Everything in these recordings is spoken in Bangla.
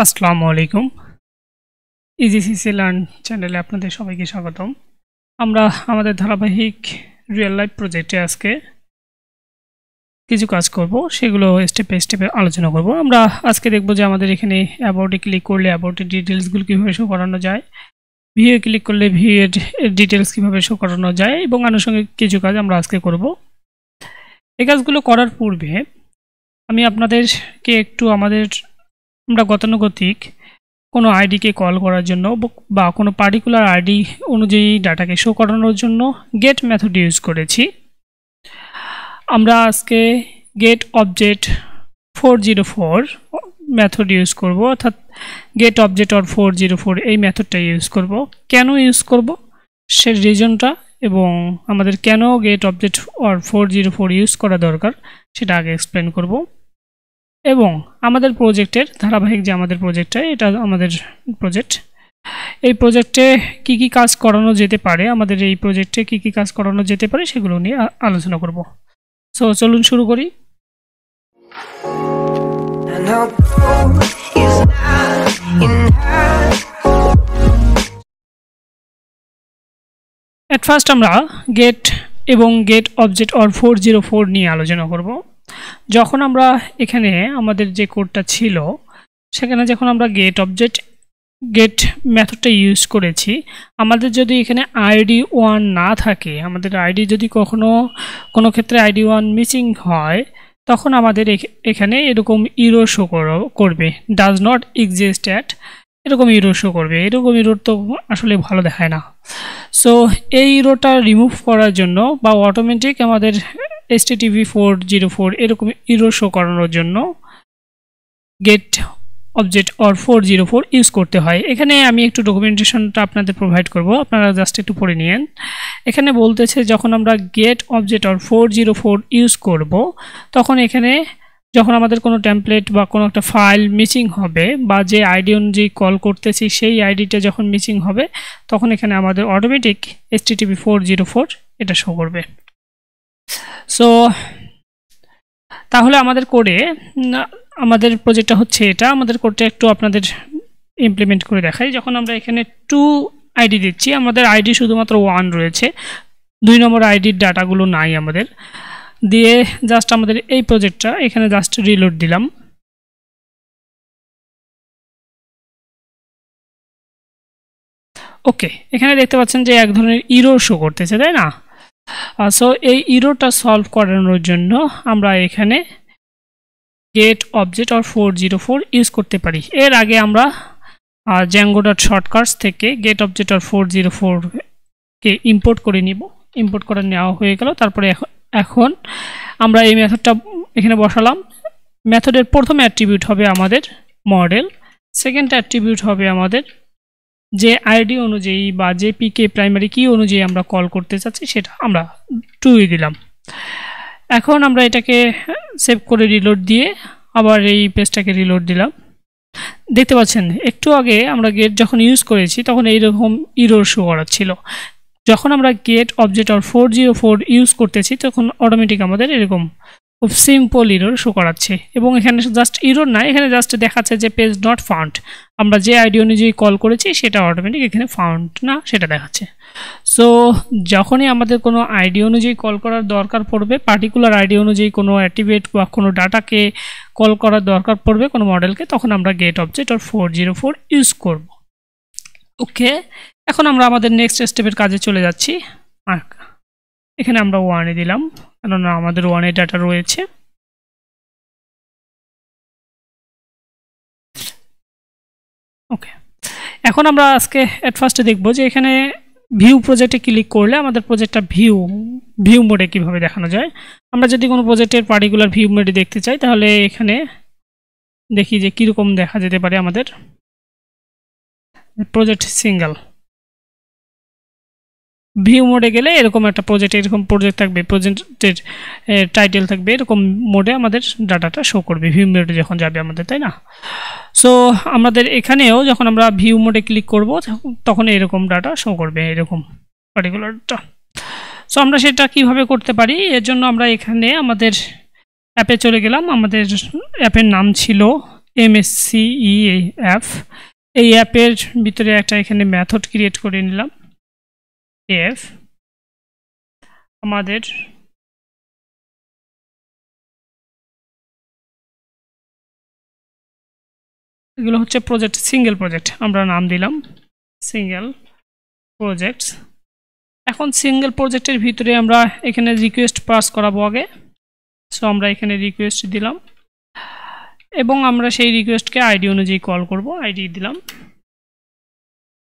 আসসালামু আলাইকুম। ইজিসিসি লার্ন চ্যানেলে আপনাদের সবাইকে স্বাগতম। আমরা আমাদের ধারাবাহিক রিয়েল লাইফ প্রজেক্টে আজকে কিছু কাজ করব, সেগুলো স্টেপ বাই স্টেপে আলোচনা করব। আমরা আজকে দেখব যে আমাদের এখানে অ্যাবাউটে ক্লিক করলে অ্যাবাউটের ডিটেলসগুলো কীভাবে শো করানো যায়, ভিউয়ে ক্লিক করলে ভিউয়ের ডিটেলস কীভাবে শো করানো যায়, এবং আনুষঙ্গিক কিছু কাজ আমরা আজকে করব। এই কাজগুলো করার পূর্বে আমি আপনাদেরকে একটু আমরা গতানুগতিক কোনো আইডিকে কল করার জন্য বা কোনো পার্টিকুলার আইডি অনুযায়ী ডাটাকে শো করানোর জন্য গেট মেথড ইউজ করেছি। আমরা আজকে গেট অবজেক্ট 404 মেথড ইউজ করব, অর্থাৎ গেট অবজেক্ট অর 404 এই মেথডটা ইউজ করব। কেন ইউজ করব সে রিজনটা এবং আমাদের কেন গেট অবজেক্ট অর 404 ইউজ করা দরকার সেটা আগে এক্সপ্লেন করব। এবং আমাদের প্রজেক্টের ধারাবাহিক যে আমাদের প্রজেক্টটা, এটা আমাদের প্রজেক্ট, এই প্রজেক্টে কি কি কাজ করানো যেতে পারে, আমাদের এই প্রজেক্টে কি কি কাজ করানো যেতে পারে সেগুলো নিয়ে আলোচনা করব। সো চলুন শুরু করি। এট ফার্স্ট আমরা গেট এবং গেট অবজেক্ট অর 404 নিয়ে আলোচনা করব। যখন আমরা এখানে আমাদের যে কোডটা ছিল সেখানে যখন আমরা গেট মেথডটা ইউজ করেছি, আমাদের যদি এখানে আইডি 1 না থাকে, আমাদের আইডি যদি কোনো ক্ষেত্রে আইডি 1 মিসিং হয়, তখন আমাদের এখানে এরকম ইরো শো করবে, ডাজ নট এক্সিস্ট অ্যাট, এরকম ইরো শো করবে। এরকম ইরোর তো আসলে ভালো দেখায় না। সো এই ইরোটা রিমুভ করার জন্য বা অটোমেটিক আমাদের HTTP404 এরকম ইরো শো করানোর জন্য গেট অবজেক্ট অর 404 ইউজ করতে হয়। এখানে আমি একটু ডকুমেন্টেশনটা আপনাদের প্রোভাইড করব, আপনারা জাস্ট একটু পড়ে নিন। এখানে বলতেছে যখন আমরা গেট অবজেক্ট অর 404 ইউজ করব, তখন এখানে যখন আমাদের কোনো টেমপ্লেট বা কোনো একটা ফাইল মিসিং হবে বা যে আইডি অনুযায়ী কল করতেছি সেই আইডিটা যখন মিসিং হবে, তখন এখানে আমাদের অটোমেটিক HTTP404 এটা শো করবে। সো তাহলে আমাদের কোডে আমাদের প্রজেক্টটা হচ্ছে এটা। আমাদের কোডটা একটু আপনাদের ইমপ্লিমেন্ট করে দেখাই। যখন আমরা এখানে 2 আইডি দিচ্ছি, আমাদের আইডি শুধুমাত্র 1 রয়েছে, 2 নম্বর আইডির ডাটাগুলো নাই আমাদের দিয়ে। জাস্ট আমাদের এই প্রজেক্টটা এখানে জাস্ট রিলোড দিলাম। ওকে, এখানে দেখতে পাচ্ছেন যে এক ধরনের ইরো শো করতেছে, তাই না? সো এই ইরোটা সলভ করানোর জন্য আমরা এখানে গেট অবজেক্ট অর 404 ইউজ করতে পারি। এর আগে আমরা Django.shortcuts থেকে গেট অবজেক্ট অর 404 কে ইম্পোর্ট করে নিব। ইম্পোর্ট করে নেওয়া হয়ে গেল। তারপরে এখন আমরা এই মেথডটা এখানে বসালাম। মেথডের প্রথম অ্যাট্রিবিউট হবে আমাদের মডেল, সেকেন্ড অ্যাট্রিবিউট হবে আমাদের যে আইডি অনুযায়ী বা যে পিকে প্রাইমারি কি অনুযায়ী আমরা কল করতে চাচ্ছি সেটা আমরা 2 দিলাম। এখন আমরা এটাকে সেভ করে রিলোড দিয়ে আবার এই পেজটাকে রিলোড দিলাম। দেখতে পাচ্ছেন একটু আগে আমরা গেট যখন ইউজ করেছি তখন এইরকম ইরর শো করাচ্ছিল। যখন আমরা গেট অবজেক্ট অর 404 ইউজ করতেছি তখন অটোমেটিক আমাদের এরকম খুব সিম্পল ইরর শো করাচ্ছে। এবং এখানে জাস্ট ইরর না, এখানে জাস্ট দেখাচ্ছে যে পেজ নট ফাউন্ড। আমরা যে আইডি অনুযায়ী কল করেছি সেটা অটোমেটিক এখানে ফাউন্ড না সেটা দেখাচ্ছে। সো যখনই আমাদের কোনো আইডি অনুযায়ী কল করার দরকার পড়বে, পার্টিকুলার আইডি অনুযায়ী কোনো অ্যাক্টিভেট বা কোনো ডাটাকে কল করার দরকার পড়বে কোনো মডেলকে, তখন আমরা গেট অবজেক্ট অর 404 ইউজ করব। ওকে, এখন আমরা আমাদের নেক্সট স্টেপের কাজে চলে যাচ্ছি। এখানে আমরা 1 দিলাম কেননা আমাদের 1 ডাটা রয়েছে। ওকে, এখন আমরা আজকে এট ফার্স্টে দেখব যে এখানে ভিউ প্রজেক্টে ক্লিক করলে আমাদের প্রজেক্টটা ভিউ মোডে কিভাবে দেখানো যায়। আমরা যদি কোনো প্রজেক্টের পার্টিকুলার ভিউ মোডে দেখতে চাই তাহলে এখানে দেখি যে কীরকম দেখা যেতে পারে। আমাদের প্রজেক্ট সিঙ্গেল ভিউ মোডে গেলে এরকম একটা এরকম প্রজেক্ট থাকবে, প্রজেক্টের টাইটেল থাকবে, এরকম মোডে আমাদের ডাটাটা শো করবে ভিউ মোডে যখন যাবে আমাদের, তাই না? সো আমাদের এখানেও যখন আমরা ভিউ মোডে ক্লিক করব তখন এরকম ডাটা শো করবে, এরকম পার্টিকুলারটা। সো আমরা সেটা কিভাবে করতে পারি, এর জন্য আমরা এখানে আমাদের অ্যাপে চলে গেলাম। আমাদের অ্যাপের নাম ছিল MSCEF এই অ্যাপের ভিতরে একটা এখানে মেথড ক্রিয়েট করে নিলাম এফ আমাদের এগুলো হচ্ছে প্রজেক্ট সিঙ্গেল প্রজেক্ট আমরা নাম দিলাম সিঙ্গেল প্রজেক্টস এখন সিঙ্গেল প্রজেক্টের ভিতরে আমরা এখানে রিকোয়েস্ট পাস করাবো আগে সো আমরা এখানে রিকোয়েস্ট দিলাম এবং আমরা সেই রিকোয়েস্টকে আইডি অনুযায়ী কল করব আইডি দিলাম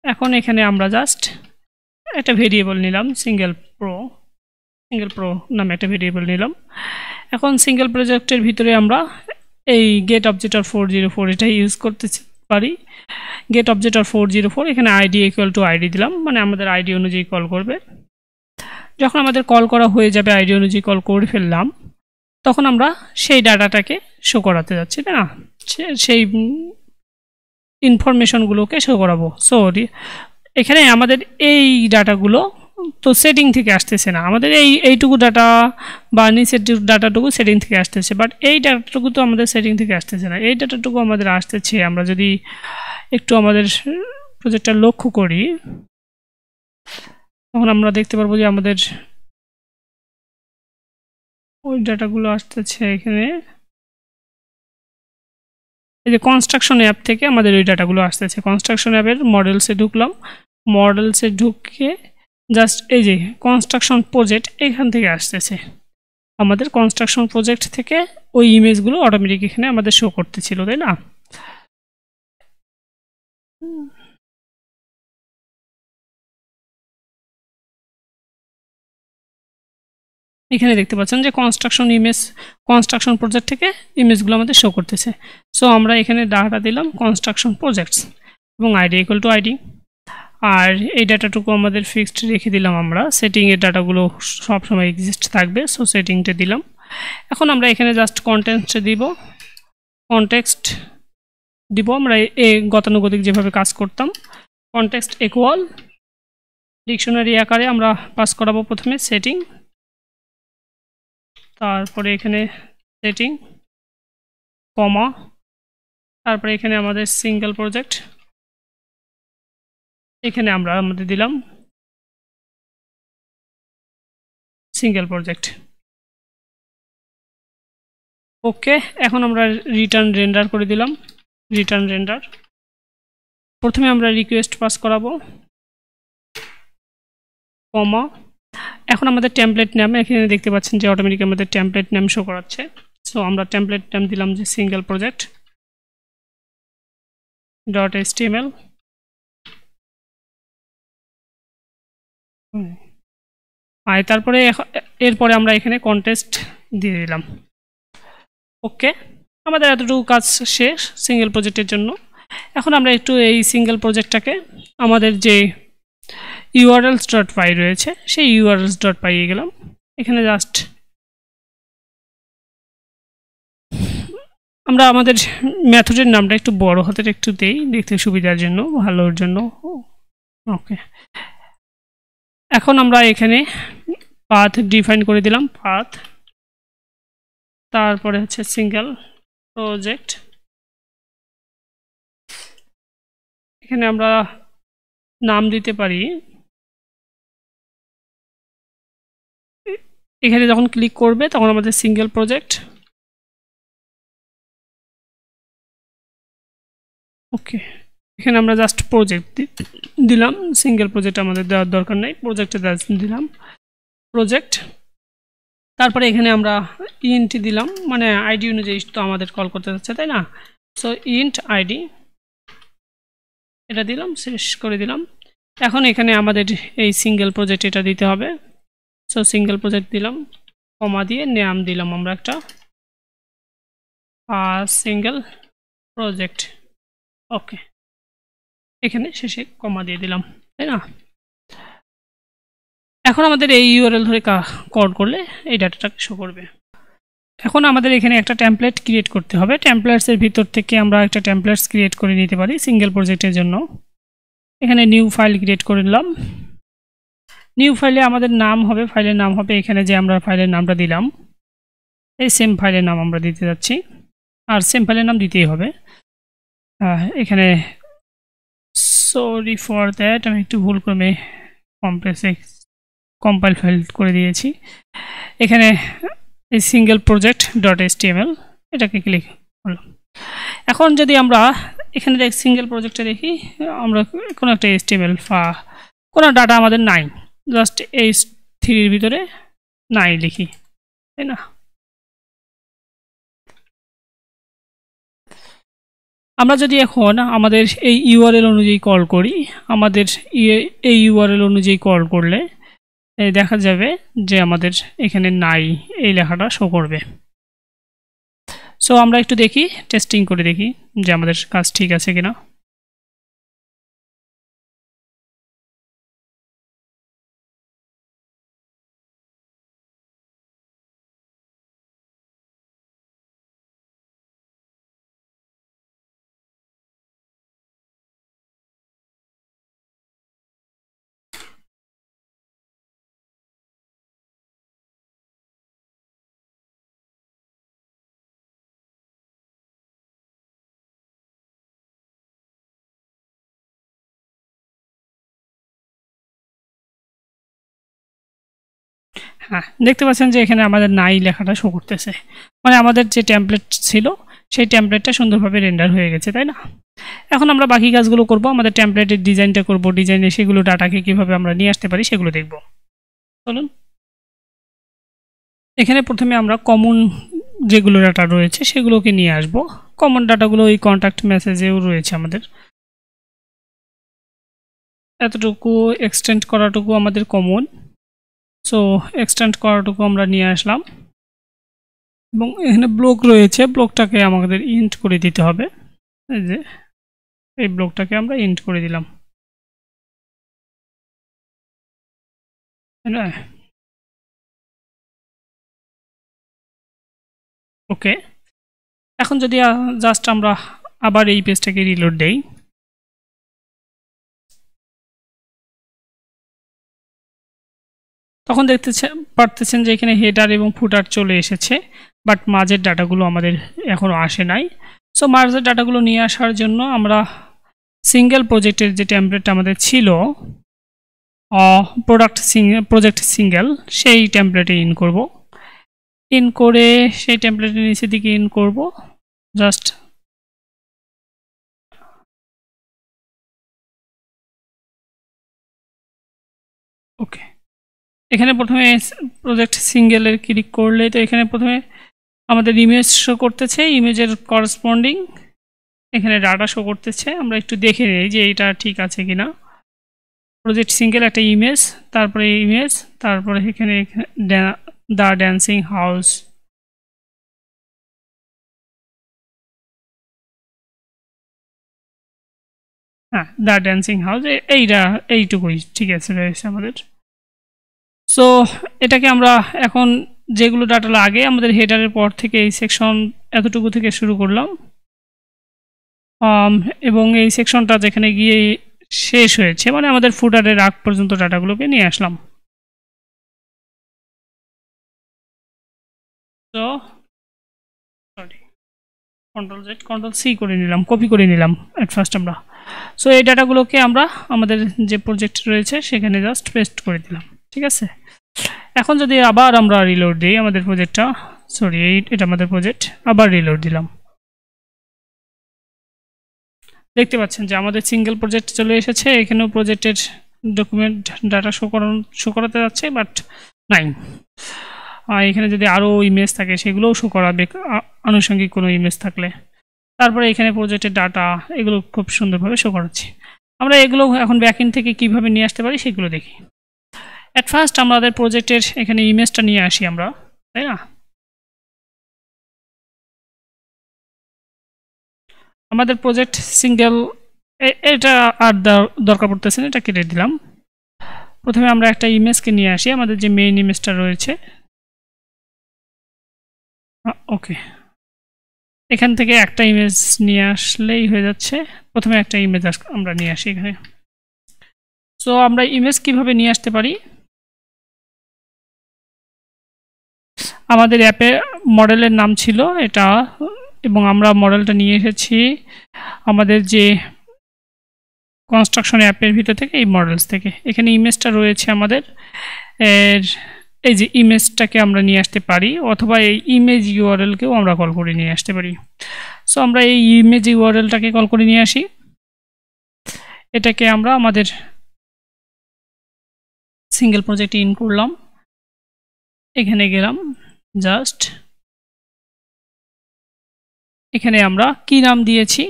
এখন এখানে আমরা জাস্ট একটা ভেরিয়েবল নিলাম সিঙ্গেল প্রো নামে একটা ভেরিয়েবল নিলাম এখন সিঙ্গেল প্রজেক্টের ভিতরে আমরা এই গেট অবজেক্টর 404 এটা ইউজ করতে পারি গেট অবজেক্টর 404 এখানে আইডি ইকুয়াল টু আইডি দিলাম মানে আমাদের আইডি অনুযায়ী কল করবে যখন আমাদের কল করা হয়ে যাবে আইডি অনুযায়ী কল করে ফেললাম তখন আমরা সেই ডাটাটাকে শো করাতে যাচ্ছি তাই না সেই ইনফরমেশনগুলোকে শো করাবো সো এখানে আমাদের এই ডাটাগুলো তো সেটিং থেকে আসতেছে না আমাদের এইটুকু ডাটা বা নিচের ডাটাটুকু সেটিং থেকে আসতেছে বাট এই ডাটাটুকু তো আমাদের সেটিং থেকে আসতেছে না এই ডাটাটুকু আমাদের আসতেছে আমরা যদি একটু আমাদের প্রজেক্টটা লক্ষ্য করি তখন আমরা দেখতে পারবো যে আমাদের ওই ডাটাগুলো আসতেছে এখানে এই যে কনস্ট্রাকশন অ্যাপ থেকে আমাদের ওই ডাটাগুলো আসতেছে কনস্ট্রাকশন অ্যাপের মডেলসে ঢুকলাম মডেলসে ঢুকে জাস্ট এই যে কনস্ট্রাকশন প্রজেক্ট এখান থেকে আসতেছে আমাদের কনস্ট্রাকশন প্রজেক্ট থেকে ওই ইমেজগুলো অটোমেটিক এখানে আমাদের শো করতেছিল তাই না এখানে দেখতে পাচ্ছেন যে কনস্ট্রাকশন প্রজেক্ট থেকে ইমেজগুলো আমাদের শো করতেছে সো আমরা এখানে ডাটা দিলাম কনস্ট্রাকশন প্রজেক্টস এবং আইডি ইকুয়াল টু আইডি আর এই ডাটাটুকু আমাদের ফিক্সড রেখে দিলাম আমরা সেটিংয়ের ডাটাগুলো সবসময় এক্সিস্ট থাকবে সো সেটিংটা দিলাম এখন আমরা এখানে জাস্ট কনটেক্সট দিব আমরা গতানুগতিক যেভাবে কাজ করতাম কনটেক্সট ইকুয়াল ডিকশনারি আকারে আমরা পাস করাবো প্রথমে সেটিং তারপরে এখানে সেটিং কমা তারপরে এখানে আমাদের সিঙ্গেল প্রজেক্ট এখানে আমরা আমাদের দিলাম সিঙ্গেল প্রজেক্ট ওকে এখন আমরা রিটার্ন রেন্ডার করে দিলাম রিটার্ন রেন্ডার প্রথমে আমরা রিকোয়েস্ট পাস করাবো কমা এখন আমাদের টেমপ্লেট নাম এখানে দেখতে পাচ্ছেন যে অটোমেটিক আমাদের টেমপ্লেট নাম শো করাচ্ছে সো আমরা টেমপ্লেট নাম দিলাম যে সিঙ্গেল প্রজেক্ট .html আর তারপরে এরপরে আমরা এখানে কন্টেস্ট দিয়ে দিলাম ওকে আমাদের এতটুকু কাজ শেষ সিঙ্গেল প্রজেক্টের জন্য এখন আমরা একটু এই সিঙ্গেল প্রজেক্টটাকে আমাদের যে urls.py রয়েছে সেই urls.py এ গেলাম এখানে জাস্ট আমরা আমাদের মেথডের নামটা একটু বড় হাতের একটু দেই দেখতে সুবিধার জন্য ভালোর জন্য ওকে এখন আমরা এখানে পাথ ডিফাইন করে দিলাম পাথ তারপরে হচ্ছে সিঙ্গেল প্রজেক্ট এখানে আমরা নাম দিতে পারি এখানে যখন ক্লিক করবে তখন আমাদের সিঙ্গেল প্রজেক্ট ওকে এখানে আমরা জাস্ট প্রজেক্ট দিলাম সিঙ্গেল প্রজেক্ট আমাদের দেওয়ার দরকার নেই প্রজেক্টে দিলাম প্রজেক্ট তারপরে এখানে আমরা ইন্ট দিলাম মানে আইডি অনুযায়ী তো আমাদের কল করতে যাচ্ছে তাই না সো ইন্ট আইডি এটা দিলাম শেষ করে দিলাম এখন এখানে আমাদের এই সিঙ্গেল প্রজেক্ট এটা দিতে হবে সো সিঙ্গেল প্রজেক্ট দিলাম কমা দিয়ে নাম দিলাম আমরা একটা সিঙ্গেল প্রজেক্ট ওকে এখানে শেষে কমা দিয়ে দিলাম তাই না এখন আমাদের এই ইউআরএল ধরে কল করলে এই ডাটাটাকে শো করবে এখন আমাদের এখানে একটা টেমপ্লেট ক্রিয়েট করতে হবে টেমপ্লেটসের ভিতর থেকে আমরা একটা টেমপ্লেটস ক্রিয়েট করে নিতে পারি সিঙ্গেল প্রজেক্টের জন্য এখানে নিউ ফাইল ক্রিয়েট করে নিলাম নিউ ফাইলে আমাদের নাম হবে ফাইলের নাম হবে এখানে যে আমরা ফাইলের নামটা দিলাম এই সেম ফাইলের নাম আমরা দিতে যাচ্ছি আর সেম ফাইলের নাম দিতেই হবে। এখানে সরি ফর দ্যাট, আমি একটু ভুল করে কম্প্রেসে কম্পাইল ফাইল করে দিয়েছি। এখানে এই সিঙ্গেল প্রজেক্ট ডট HTML এটাকে ক্লিক করলাম। এখন যদি আমরা এখানে সিঙ্গেল প্রজেক্টে দেখি, আমরা কোনো একটা HTML বা কোনো ডাটা আমাদের নাই, জাস্ট এই 3 ভিতরে নাই লিখি, তাই না? আমরা যদি এখন আমাদের এই ইউআরএল অনুযায়ী কল করি, আমাদের এই ইউআরএল অনুযায়ী কল করলে দেখা যাবে যে আমাদের এখানে নাই এই লেখাটা শো করবে। সো আমরা একটু দেখি, টেস্টিং করে দেখি যে আমাদের কাজ ঠিক আছে কিনা। হ্যাঁ, দেখতে পাচ্ছেন যে এখানে আমাদের নাই লেখাটা শো করতেছে, মানে আমাদের যে টেমপ্লেট ছিল সেই টেমপ্লেটটা সুন্দরভাবে রেন্ডার হয়ে গেছে, তাই না? এখন আমরা বাকি কাজগুলো করব, আমাদের টেমপ্লেটের ডিজাইনটা করব, ডিজাইনে সেগুলো ডাটাকে কিভাবে আমরা নিয়ে আসতে পারি সেগুলো দেখব। চলুন, এখানে প্রথমে আমরা কমন যেগুলো ডাটা রয়েছে সেগুলোকে নিয়ে আসব। কমন ডাটাগুলো এই কন্ট্যাক্ট মেসেজেও রয়েছে আমাদের, এতটুকু এক্সটেন্ড করাটুকু আমাদের কমন। সো এক্সটেন্ড করাটুকু আমরা নিয়ে আসলাম এবং এখানে ব্লক রয়েছে, ব্লকটাকে আমাদের ইন্ট করে দিতে হবে। এই যে এই ব্লকটাকে আমরা ইন্ট করে দিলাম, তাই না? ওকে, এখন যদি জাস্ট আমরা আবার এই পেজটাকে রিলোড দেই, তখন দেখতে পারতেছেন যে এখানে হেডার এবং ফুটার চলে এসেছে, বাট মাঝের ডাটাগুলো আমাদের এখনও আসে নাই। সো মাঝের ডাটাগুলো নিয়ে আসার জন্য আমরা সিঙ্গেল প্রজেক্টের যে টেমপ্লেটটা আমাদের ছিল প্রজেক্ট সিঙ্গেল, সেই টেমপ্লেটে ইন করব। ইন করে সেই টেমপ্লেটের নিচের দিকে ইন করব, জাস্ট ওকে। এখানে প্রথমে প্রজেক্ট সিঙ্গেলের ক্লিক করলে তো এখানে প্রথমে আমাদের ইমেজ শো করতেছে, ইমেজের করসপন্ডিং এখানে ডাটা শো করতেছে। আমরা একটু দেখে নিই যে এটা ঠিক আছে কিনা। প্রজেক্ট সিঙ্গেল একটা ইমেজ, তারপরে ইমেজ, তারপরে এখানে দ্য ড্যান্সিং হাউস, হ্যাঁ দ্য ড্যান্সিং হাউস, এইটুকুই ঠিক আছে রয়েছে আমাদের। সো এটাকে আমরা এখন যেগুলো ডাটা লাগে আমাদের হেডারের পর থেকে এই সেকশন এতটুকু থেকে শুরু করলাম, এবং এই সেকশনটা যেখানে গিয়ে শেষ হয়েছে, মানে আমাদের ফুটারের আগ পর্যন্ত ডাটাগুলোকে নিয়ে আসলাম। তো সরি, কন্ট্রোল-Z কন্ট্রোল-C করে নিলাম, কপি করে নিলাম এট ফার্স্ট আমরা। সো এই ডাটাগুলোকে আমরা আমাদের যে প্রজেক্ট রয়েছে সেখানে জাস্ট পেস্ট করে দিলাম, ঠিক আছে? এখন যদি আবার আমরা রিলোড দিই আমাদের প্রজেক্টটা, সরি এটা আমাদের প্রজেক্ট, আবার রিলোড দিলাম, দেখতে পাচ্ছেন যে আমাদের সিঙ্গেল প্রজেক্ট চলে এসেছে। এখানেও প্রজেক্টের ডকুমেন্ট ডাটা শো করাতে যাচ্ছে, বাট নাই। এখানে যদি আরও ইমেজ থাকে সেগুলোও শো করাবে, আনুষঙ্গিক কোনো ইমেজ থাকলে। তারপরে এখানে প্রজেক্টের ডাটা, এগুলো খুব সুন্দরভাবে শো করাচ্ছি। আমরা এগুলো এখন ব্যাকএন্ড থেকে কিভাবে নিয়ে আসতে পারি সেগুলো দেখি। অ্যাট ফার্স্ট আমাদের প্রজেক্টের এখানে ইমেজটা নিয়ে আসি আমরা, তাই না? আমাদের প্রজেক্ট সিঙ্গেল, এটা আর দরকার পড়তেছে না, এটা কেটে দিলাম। প্রথমে আমরা একটা ইমেজকে নিয়ে আসি, আমাদের যে মেইন ইমেজটা রয়েছে, ওকে এখান থেকে একটা ইমেজ নিয়ে আসলেই হয়ে যাচ্ছে। প্রথমে একটা ইমেজ আমরা নিয়ে আসি এখানে। সো আমরা ইমেজ কিভাবে নিয়ে আসতে পারি, আমাদের অ্যাপে মডেলের নাম ছিল এটা এবং আমরা মডেলটা নিয়ে এসেছি আমাদের যে কনস্ট্রাকশন অ্যাপের ভিতর থেকে, এই মডেলস থেকে। এখানে ইমেজটা রয়েছে আমাদের, এর এই যে ইমেজটাকে আমরা নিয়ে আসতে পারি, অথবা এই ইমেজ ইউআরএলকেও আমরা কল করে নিয়ে আসতে পারি। সো আমরা এই ইমেজ ইউআরএলটাকে কল করে নিয়ে আসি। এটাকে আমরা আমাদের সিঙ্গেল প্রজেক্টে ইন করলাম, এখানে গেলাম, জাস্ট এখানে আমরা কি নাম দিয়েছি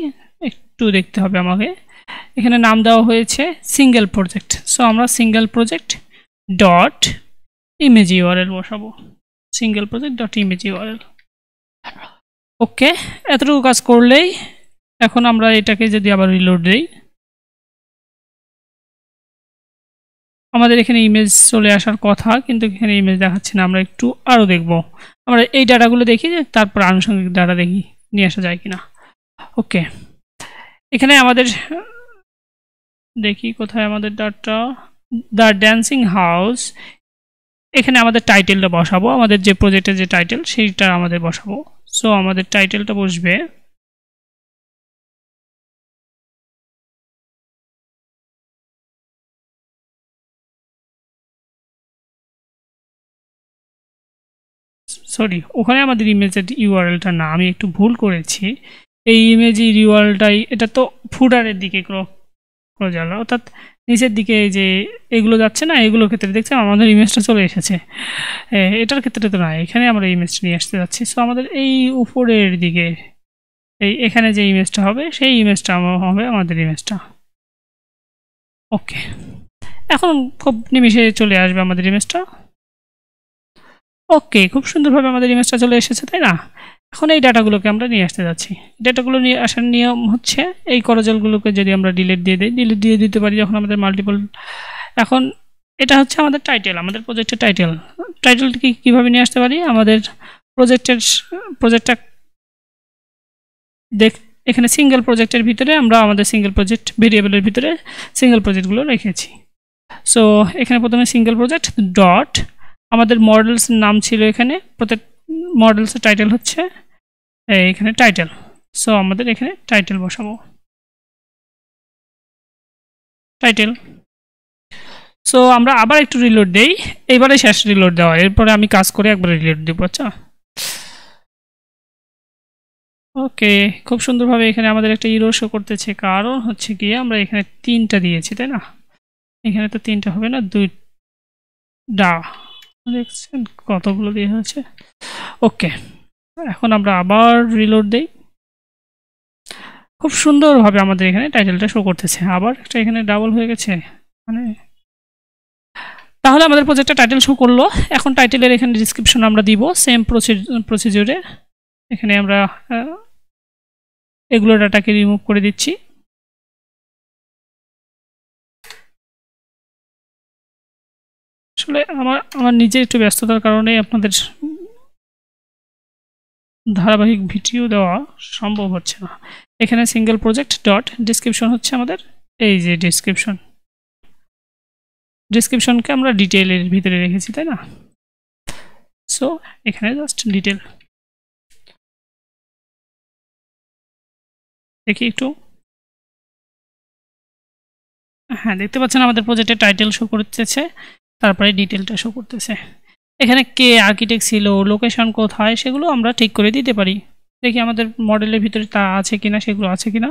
একটু দেখতে হবে আমাকে। এখানে নাম দেওয়া হয়েছে সিঙ্গেল প্রজেক্ট। সো আমরা single project dot image URL বসাবো, single project dot image URL. Okay, এতটুকু কাজ করলেই এখন আমরা এটাকে যদি আবার রিলোড দিই, আমাদের এখানে ইমেজ চলে আসার কথা, কিন্তু এখানে ইমেজ দেখাচ্ছে না। আমরা একটু আরও দেখব, আমরা এই ডাটাগুলো দেখি, তারপর আনুষঙ্গিক ডাটা দেখি নিয়ে আসা যায় কিনা। ওকে, এখানে আমাদের দেখি কোথায় আমাদের ডাটা, দ্য ড্যান্সিং হাউস। এখানে আমাদের টাইটেলটা বসাবো, আমাদের যে প্রজেক্টের যে টাইটেল সেইটা আমাদের বসাবো। সো আমাদের টাইটেলটা বসবে সরি, ওখানে আমাদের ইমেজের ইউআরএলটা না, আমি একটু ভুল করেছি। এই ইমেজের ইউআরএলটাই, এটা তো ফুটারের দিকে ক্রস যাবে, অর্থাৎ নিচের দিকে যে এগুলো যাচ্ছে না, এগুলোর ক্ষেত্রে দেখছি আমাদের ইমেজটা চলে এসেছে। এটার ক্ষেত্রে তো না, এখানে আমরা ইমেজটা নিয়ে আসতে যাচ্ছি। সো আমাদের এই উপরের দিকে এখানে যে ইমেজটা হবে সেই ইমেজটা হবে আমাদের ইমেজটা। ওকে, এখন খুব নিমিষে চলে আসবে আমাদের ইমেজটা। ওকে, খুব সুন্দরভাবে আমাদের ইমেজটা চলে এসেছে, তাই না? এখন এই ডাটাগুলোকে আমরা নিয়ে আসতে যাচ্ছি। ডাটাগুলো নিয়ে আসার নিয়ম হচ্ছে এই করজলগুলোকে যদি আমরা ডিলিট দিয়ে দিই, ডিলিট দিয়ে দিতে পারি যখন আমাদের মাল্টিপল। এখন এটা হচ্ছে আমাদের টাইটেল, আমাদের প্রজেক্টের টাইটেল। টাইটেলটিকে কীভাবে নিয়ে আসতে পারি, আমাদের প্রজেক্টটা এখানে সিঙ্গেল প্রজেক্টের ভিতরে আমরা আমাদের সিঙ্গেল প্রজেক্ট ভেরিয়েবলের ভিতরে সিঙ্গেল প্রজেক্টগুলো রেখেছি। সো এখানে প্রথমে সিঙ্গেল প্রজেক্ট ডট আমাদের মডেলস নাম ছিল, এখানে প্রত্যেক মডেলসের টাইটেল হচ্ছে এখানে টাইটেল। সো আমাদের এখানে টাইটেল বসাবো, টাইটেল। সো আমরা আবার একটু রিলোড দেই, এইবারে শেষ রিলোড দেওয়া, এরপরে আমি কাজ করে একবার রিলোড দেবো। আচ্ছা, ওকে, খুব সুন্দরভাবে এখানে আমাদের একটা ইরো শো করতেছে, কারণ হচ্ছে কি আমরা এখানে 3টা দিয়েছি, তাই না? এখানে তো 3টা হবে না, 2টা, দেখছেন কতগুলো দিয়ে হয়েছে। ওকে, এখন আমরা আবার রিলোড দেই, খুব সুন্দরভাবে আমাদের এখানে টাইটেলটা শো করতেছে। আবার একটা এখানে ডাবল হয়ে গেছে, মানে তাহলে আমাদের প্রজেক্টটা টাইটেল শো করলো। এখন টাইটেলের এখানে ডিসক্রিপশন আমরা দিব সেম প্রসিডিউরে। এখানে আমরা এগুলো ডাটাকে রিমুভ করে দিচ্ছি। আসলে আমার নিজের একটু ব্যস্ততার কারণে আপনাদের ধারাবাহিক ভিডিও দেওয়া সম্ভব হচ্ছে না। এখানে সিঙ্গেল প্রজেক্ট ডট ডিসক্রিপশন হচ্ছে আমাদের এই যে ডিসক্রিপশনকে আমরা ডিটেইলের ভিতরে রেখেছি, তাই না? সো এখানে জাস্ট ডিটেল দেখি একটু। হ্যাঁ, দেখতে পাচ্ছেন আমাদের প্রজেক্টের টাইটেল শো করতেছে, তারপরে ডিটেলটা শো করতেছে। এখানে কে আর্কিটেক্ট ছিল, লোকেশন কোথায়, সেগুলো আমরা ঠিক করে দিতে পারি। দেখি আমাদের মডেলের ভিতরে তা আছে কিনা, সেগুলো আছে কিনা।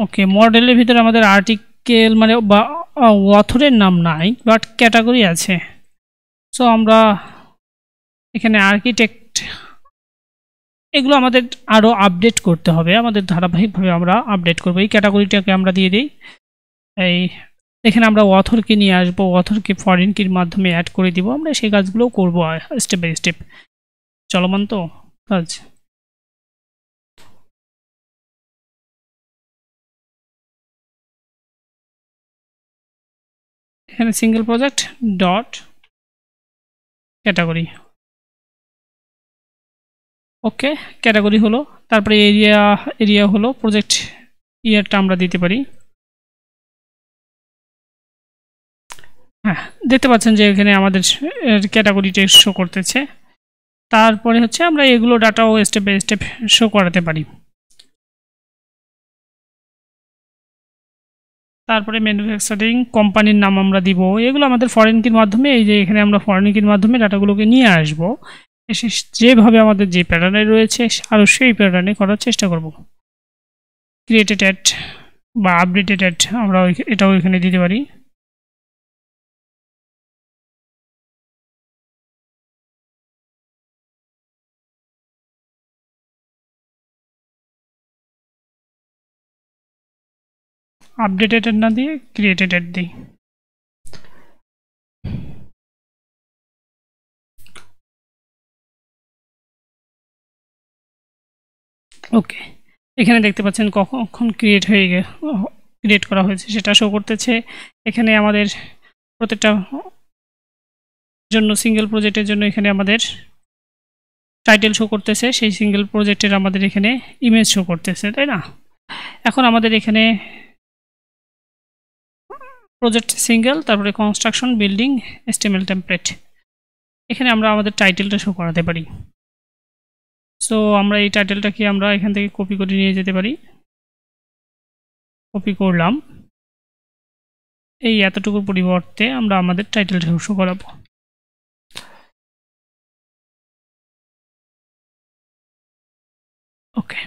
ওকে, মডেলের ভিতরে আমাদের আর্টিকেল মানে বা অথরের নাম নাই, বাট ক্যাটাগরি আছে। সো আমরা এখানে আর্কিটেক্ট, এগুলো আমাদের আরও আপডেট করতে হবে, আমাদের ধারাবাহিকভাবে আমরা আপডেট করবো। এই ক্যাটাগরিটাকে আমরা দিয়ে দিই। এখানে আমরা অথরকে নিয়ে আসবো, অথরকে ফরেন কির মাধ্যমে অ্যাড করে দিব। আমরা সেই কাজগুলোও করবো স্টেপ বাই স্টেপ, চলমান তো কাজ। এখানে সিঙ্গেল প্রজেক্ট ডট ক্যাটাগরি। ওকে, ক্যাটাগরি হলো, তারপরে এরিয়া হলো, প্রজেক্ট ইয়ারটা আমরা দিতে পারি। হ্যাঁ, দেখতে পাচ্ছেন যে এখানে আমাদের ক্যাটাগরিটা শো করতেছে। তারপরে হচ্ছে আমরা এগুলো ডাটাও স্টেপ বাই স্টেপ শো করাতে পারি। তারপরে ম্যানুফ্যাকচারিং কোম্পানির নাম আমরা দিব, এগুলো আমাদের ফরেন কির মাধ্যমে, এই যে এখানে আমরা ফরেন কির মাধ্যমে ডাটাগুলোকে নিয়ে আসব, এসে যেভাবে আমাদের যে প্যাটার্নে রয়েছে আরও সেই প্যাটার্নে করার চেষ্টা করব। ক্রিয়েটেড অ্যাড বা আপডেটেড অ্যাড আমরা এটাও এখানে দিতে পারি। আপডেটেড অ্যাড না দিয়ে ক্রিয়েটেড অ্যাড দিই। ওকে, এখানে দেখতে পাচ্ছেন কখন ক্রিয়েট করা হয়েছে সেটা শো করতেছে। এখানে আমাদের প্রত্যেকটা জন্য সিঙ্গেল প্রজেক্টের জন্য এখানে আমাদের টাইটেল শো করতেছে, সেই সিঙ্গেল প্রজেক্টের আমাদের এখানে ইমেজ শো করতেছে, তাই না? এখন আমাদের এখানে প্রজেক্ট সিঙ্গেল, তারপরে কনস্ট্রাকশন, বিল্ডিং, HTML টেমপ্লেট, এখানে আমরা আমাদের টাইটেলটা শো করাতে পারি। সো আমরা এই টাইটেলটাকে আমরা এখান থেকে কপি করে নিয়ে যেতে পারি। কপি করলাম, এই এতটুকুর পরিবর্তে আমরা আমাদের টাইটেলটা শো করাবো। ওকে,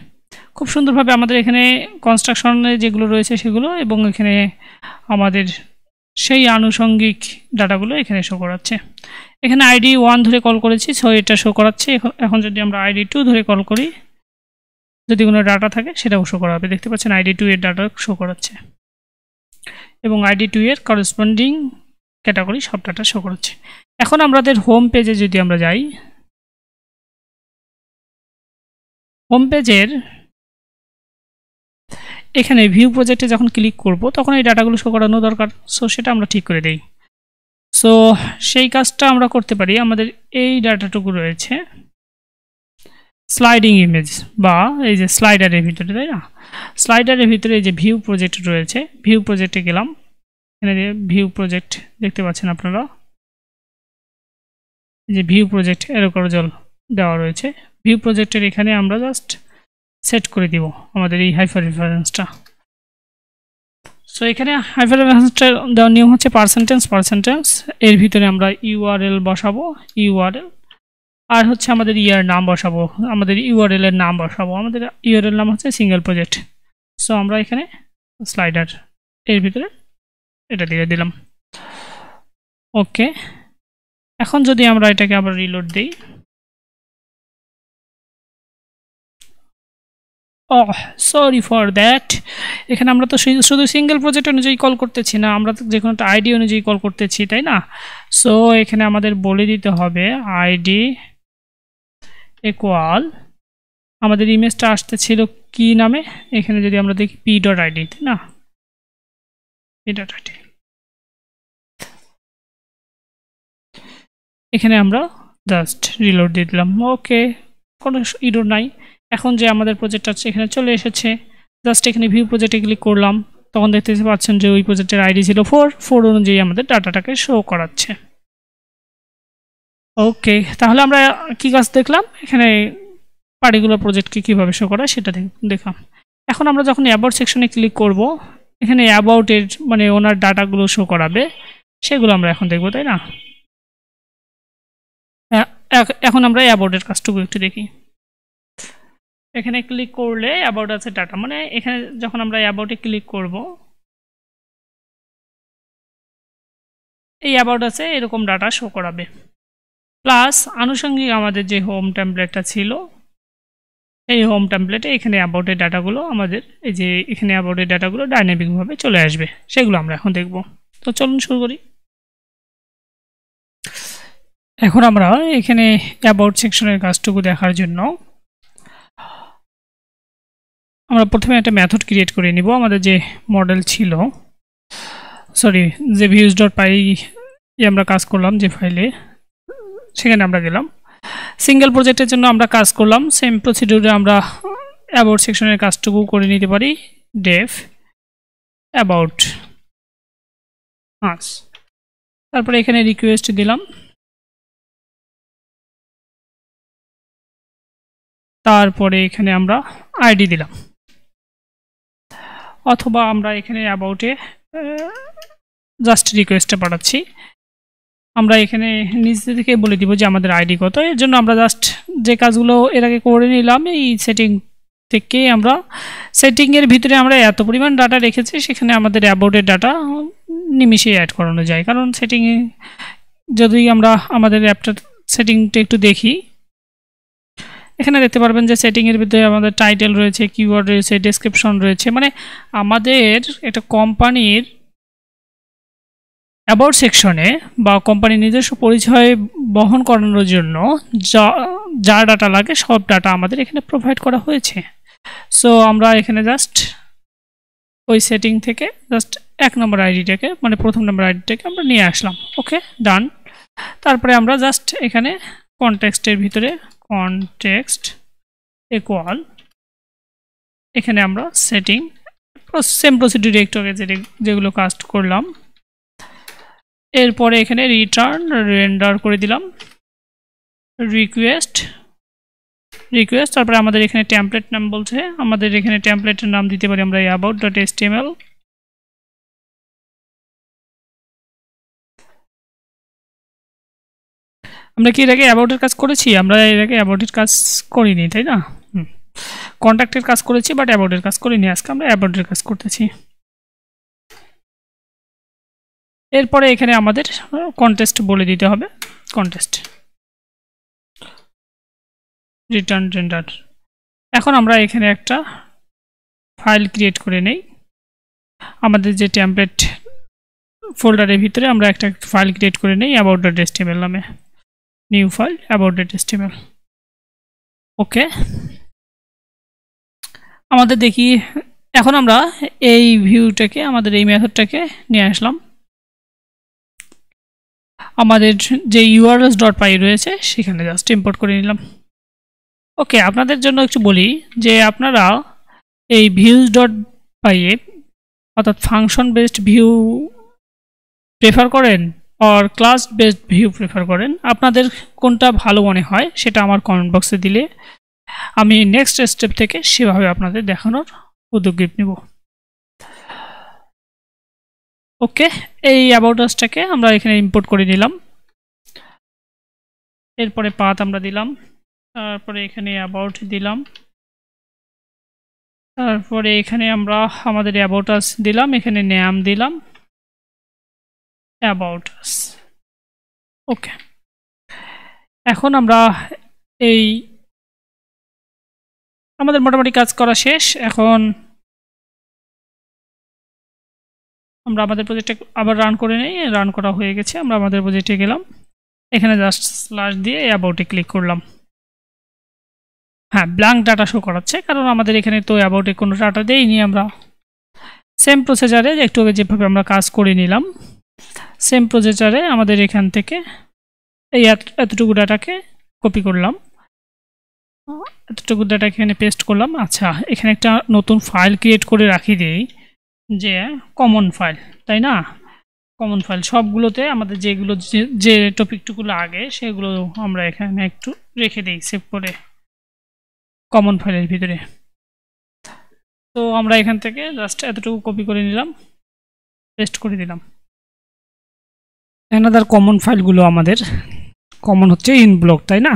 খুব সুন্দরভাবে আমাদের এখানে কনস্ট্রাকশনে যেগুলো রয়েছে সেগুলো এবং এখানে আমাদের সেই আনুষঙ্গিক ডাটাগুলো এখানে শো করাচ্ছে। এখানে আইডি 1 ধরে কল করেছি, সো এটা শো করাচ্ছে। এখন যদি আমরা আইডি 2 ধরে কল করি, যদি কোনো ডাটা থাকে সেটাও শো করাবে। দেখতে পাচ্ছেন আইডি 2 এর ডাটা শো করাচ্ছে এবং আইডি 2 এর করসপন্ডিং ক্যাটাগরি সব ডাটা শো করাচ্ছে। এখন আমাদের হোম পেজে যদি আমরা যাই, হোম পেজের এখানে ভিউ প্রজেক্টে যখন ক্লিক করব তখন এই ডাটাগুলো শো করানো দরকার, সো সেটা আমরা ঠিক করে দিই। সো সেই কাজটা আমরা করতে পারি। আমাদের এই ডাটাটুকু রয়েছে স্লাইডিং ইমেজ বা এই যে স্লাইডারের ভিতরে, তাই না? স্লাইডারের ভিতরে এই যে ভিউ প্রজেক্ট রয়েছে, ভিউ প্রজেক্টে গেলাম, এখানে ভিউ প্রজেক্ট দেখতে পাচ্ছেন আপনারা, যে ভিউ প্রজেক্ট এরকম জল দেওয়া রয়েছে। ভিউ প্রজেক্টের এখানে আমরা জাস্ট সেট করে দিব আমাদের এই হাইপার রেফারেন্সটা। সো এখানে হাইপার রেফারেন্সটা দেওয়ার নিয়ম হচ্ছে পার্সেন্টেজ, এর ভিতরে আমরা ইউআরএল বসাবো, ইউআরএল, আর হচ্ছে আমাদের ইয়ার নাম বসাবো, আমাদের ইউআরএল এর নাম বসাবো। আমাদের ইউআরএল নাম হচ্ছে সিঙ্গেল প্রজেক্ট। সো আমরা এখানে স্লাইডার এর ভিতরে এটা দিয়ে দিলাম। ওকে, এখন যদি আমরা এটাকে আবার রিলোড দিই, সরি ফর দ্যাট, এখানে আমরা তো শুধু সিঙ্গেল প্রজেক্ট অনুযায়ী কল করতেছি না, আমরা তো যে কোনো একটা আইডি অনুযায়ী কল করতেছি, তাই না? সো এখানে আমাদের বলে দিতে হবে আইডি ইকুয়াল, আমাদের ইমেজটা আসতেছিল কি নামে, এখানে যদি আমরা দেখি p.id, তাই না? p.id, এখানে আমরা জাস্ট রিলোড দিয়ে দিলাম। ওকে, কোনো ইরর নাই। এখন যে আমাদের প্রজেক্ট আছে এখানে চলে এসেছে, জাস্ট এখানে ভিউ প্রজেক্টে ক্লিক করলাম, তখন দেখতে পাচ্ছেন যে ওই প্রজেক্টের আইডি ছিল 4 অনুযায়ী আমাদের ডাটাটাকে শো করাচ্ছে। ওকে, তাহলে আমরা কি কাজ দেখলাম, এখানে পার্টিকুলার প্রজেক্টকে কীভাবে শো করা সেটা দেখলাম। এখন আমরা যখন অ্যাবাউট সেকশনে ক্লিক করব, এখানে অ্যাবাউটের মানে ওনার ডাটাগুলো শো করাবে, সেগুলো আমরা এখন দেখব, তাই না? এখন আমরা অ্যাবাউটের কাজটুকু একটু দেখি। এখানে ক্লিক করলে অ্যাবাউট আছে ডাটা, মানে এখানে যখন আমরা অ্যাবাউটে ক্লিক করব, এই অ্যাবাউট আছে এরকম ডাটা শো করাবে। প্লাস আনুষঙ্গিক আমাদের যে হোম টেমপ্লেটটা ছিল, এই হোম টেমপ্লেটে এখানে অ্যাবাউটের ডাটাগুলো আমাদের এই যে এখানে অ্যাবাউটের ডাটাগুলো ডাইনামিকভাবে চলে আসবে, সেগুলো আমরা এখন দেখব। তো চলুন শুরু করি। এখন আমরা এখানে অ্যাবাউট সেকশনের কাজটুকু দেখার জন্য আমরা প্রথমে একটা মেথড ক্রিয়েট করে নিব। আমাদের যে মডেল ছিল, সরি, যে views.py আমরা কাজ করলাম যে ফাইলে, সেখানে আমরা গেলাম। সিঙ্গেল প্রজেক্টের জন্য আমরা কাজ করলাম, সেম প্রসিডিউরে আমরা অ্যাবাউট সেকশনের কাজটুকু করে নিতে পারি। ডেফ অ্যাবাউট আস, তারপরে এখানে রিকোয়েস্ট দিলাম, তারপরে এখানে আমরা আইডি দিলাম, অথবা আমরা এখানে অ্যাবাউটে জাস্ট রিকোয়েস্টে পাঠাচ্ছি। আমরা এখানে নিজে থেকে বলে দিব যে আমাদের আইডি কত। এর জন্য আমরা জাস্ট যে কাজগুলো এর আগে করে নিলাম এই সেটিং থেকে, আমরা সেটিংয়ের ভিতরে আমরা এত পরিমাণ ডাটা রেখেছি, সেখানে আমাদের অ্যাবাউটের ডাটা নিমিশেই অ্যাড করানো যায়। কারণ সেটিংয়ে যদি আমরা আমাদের অ্যাপটার সেটিংটা একটু দেখি, এখানে দেখতে পারবেন যে সেটিংয়ের ভিতরে আমাদের টাইটেল রয়েছে, কিওয়ার্ড রয়েছে, ডেসক্রিপশন রয়েছে। মানে আমাদের একটা কোম্পানির অ্যাবাউট সেকশনে বা কোম্পানির নিজস্ব পরিচয় বহন করানোর জন্য যা ডাটা লাগে সব ডাটা আমাদের এখানে প্রোভাইড করা হয়েছে। সো আমরা এখানে জাস্ট ওই সেটিং থেকে জাস্ট 1 নম্বর আইডিটাকে, মানে প্রথম নম্বর আইডিটাকে আমরা নিয়ে আসলাম। ওকে, ডান। তারপরে আমরা জাস্ট এখানে কনটেক্সটের ভিতরে কনটেক্সট ইকুয়াল, এখানে আমরা সেটিং সেম প্রসিডিউর একটু আগে যেগুলো কাস্ট করলাম, এরপরে এখানে রিটার্ন রেন্ডার করে দিলাম রিকোয়েস্ট। তারপরে আমাদের এখানে টেমপ্লেট নাম বলছে, আমাদের এখানে টেমপ্লেটের নাম দিতে পারি আমরা about.html। আমরা কি এর আগে অ্যাবাউটের কাজ করেছি? আমরা এর আগে অ্যাবাউটের কাজ করিনি, তাই না? কন্ট্যাক্টের কাজ করেছি বাট অ্যাবাউটের কাজ করিনি। আজকে আমরা অ্যাবাউটের কাজ করতেছি। এরপরে এখানে আমাদের কন্টেস্ট বলে দিতে হবে, কন্টেস্ট রিটার্ন রেন্ডার। এখন আমরা এখানে একটা ফাইল ক্রিয়েট করে নেই। আমাদের যে টেমপ্লেট ফোল্ডারের ভিতরে আমরা একটা ফাইল ক্রিয়েট করে নেই about.html নামে, নিউ ফাইল about.html। ওকে, আমাদের দেখি এখন আমরা এই ভিউটাকে, আমাদের এই মেথডটাকে নিয়ে আসলাম, আমাদের যে urls.py রয়েছে সেখানে জাস্ট ইম্পোর্ট করে নিলাম। ওকে, আপনাদের জন্য একটু বলি যে আপনারা এই views.py এ অর্থাৎ ফাংশন বেসড ভিউ প্রেফার করেন আর ক্লাস বেসড ভিউ প্রেফার করেন, আপনাদের কোনটা ভালো মনে হয় সেটা আমার কমেন্ট বক্সে দিলে আমি নেক্সট স্টেপ থেকে সেভাবে আপনাদের দেখানোর উদ্যোগ নেব। ওকে, এই অ্যাবাউট আসটাকে আমরা এখানে ইম্পোর্ট করে নিলাম। এরপরে পাথ আমরা দিলাম, তারপরে এখানে অ্যাবাউট দিলাম, তারপরে এখানে আমরা আমাদের অ্যাবাউট আস দিলাম, এখানে নাম দিলাম অ্যাবাউট আস। ওকে, এখন আমরা এই আমাদের মোটামুটি কাজ করা শেষ। এখন আমরা আমাদের প্রজেক্টটা আবার রান করে নেই। রান করা হয়ে গেছে, আমরা আমাদের প্রজেক্টে গেলাম, এখানে জাস্ট স্ল্যাশ দিয়ে অ্যাবাউটে ক্লিক করলাম। হ্যাঁ, ব্ল্যাঙ্ক ডাটা শো করাচ্ছে কারণ আমাদের এখানে তো অ্যাবাউটে কোনো ডাটা দেইনি। আমরা সেম প্রসেসরে একটু আগে যেভাবে আমরা কাজ করে নিলাম, সেম প্রসেসরে আমাদের এখান থেকে এই এতটুকু ডাটাকে কপি করলাম, এতটুকু ডাটা এখানে পেস্ট করলাম। আচ্ছা, এখানে একটা নতুন ফাইল ক্রিয়েট করে রাখি দিই, যে কমন ফাইল, তাই না? কমন ফাইল সবগুলোতে আমাদের যেগুলো যে টপিকটুকু লাগে সেগুলো আমরা এখানে একটু রেখে দিই সেভ করে কমন ফাইলের ভিতরে। তো আমরা এখান থেকে জাস্ট এতটুকু কপি করে নিলাম, পেস্ট করে দিলাম। অ্যানাদার কমন ফাইলগুলো আমাদের কমন হচ্ছে ইন ব্লক, তাই না?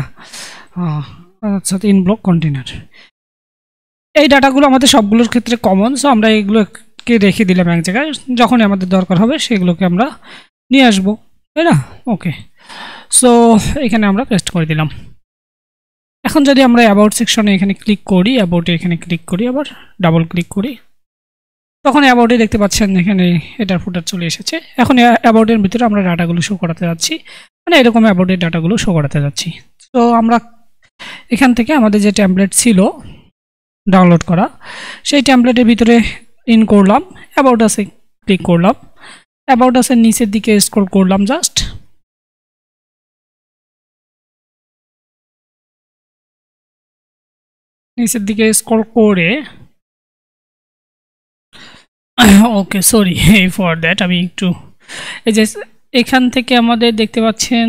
আচ্ছা, ইন ব্লক কন্টেনার, এই ডাটাগুলো আমাদের সবগুলোর ক্ষেত্রে কমন। সো আমরা এগুলোকে রেখে দিলাম এক জায়গায়, যখন আমাদের দরকার হবে সেগুলোকে আমরা নিয়ে আসবো, তাই না? ওকে, সো এখানে আমরা পেস্ট করে দিলাম। এখন যদি আমরা অ্যাবাউট সেকশনে এখানে ক্লিক করি, অ্যাবাউটে এখানে ক্লিক করি, আবার ডাবল ক্লিক করি, তখন অ্যাবাউটে দেখতে পাচ্ছেন এখানে এটার ফুটার চলে এসেছে। এখন অ্যাবাউটের ভিতরে আমরা ডাটাগুলো শো করাতে যাচ্ছি, মানে এরকম অ্যাবাউটের ডাটাগুলো শো করাতে যাচ্ছি। তো আমরা এখান থেকে আমাদের যে টেমপ্লেট ছিল ডাউনলোড করা, সেই টেমপ্লেটের ভিতরে ইন করলাম, অ্যাবাউট আসে ক্লিক করলাম, অ্যাবাউট আসের নিচের দিকে স্ক্রল করলাম, জাস্ট নিচের দিকে স্ক্রল করে, ওকে সরি ফর দ্যাট, আমি একটু এই যে এখান থেকে আমাদের দেখতে পাচ্ছেন